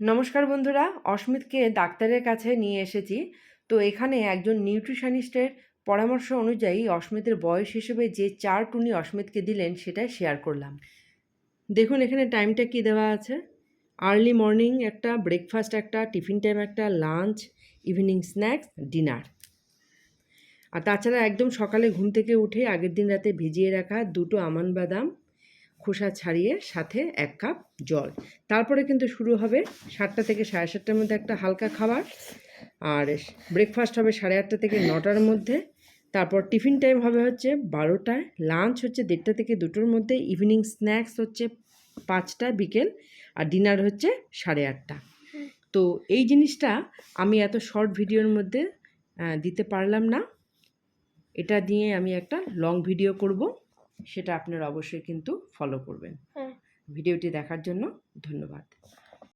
নমস্কার বন্ধুরা, অস্মিতকে ডাক্তারের কাছে নিয়ে এসেছি। তো এখানে একজন নিউট্রিশনিস্টের পরামর্শ অনুযায়ী অস্মিতের বয়স হিসেবে যে চার্ট উনি অস্মিতকে দিলেন সেটাই শেয়ার করলাম। দেখুন এখানে টাইমটা কি দেওয়া আছে। আর্লি মর্নিং একটা, ব্রেকফাস্ট একটা, টিফিন টাইম একটা, লাঞ্চ, ইভিনিং স্ন্যাক্স, ডিনার। আর তাছাড়া একদম সকালে ঘুম থেকে উঠে আগের দিন রাতে ভিজিয়ে রাখা 2টো আমন্ড বাদাম খোসা ছাড়িয়ে সাথে 1 কাপ জল। তারপরে কিন্তু শুরু হবে 7টা থেকে 7:30টার মধ্যে একটা হালকা খাবার। আর ব্রেকফাস্ট হবে 8:30 থেকে 9টার মধ্যে। তারপর টিফিন টাইম হবে হচ্ছে 12টায়, লাঞ্চ হচ্ছে 1:30 থেকে 2টোর মধ্যে, ইভিনিং স্ন্যাক্স হচ্ছে 5টা বিকেল, আর ডিনার হচ্ছে 8:30। তো এই জিনিসটা আমি এত শর্ট ভিডিওর মধ্যে দিতে পারলাম না। এটা নিয়ে আমি একটা লং ভিডিও করব, সেটা আপনারা অবশ্যই কিন্তু ফলো করবেন। ভিডিওটি দেখার জন্য ধন্যবাদ।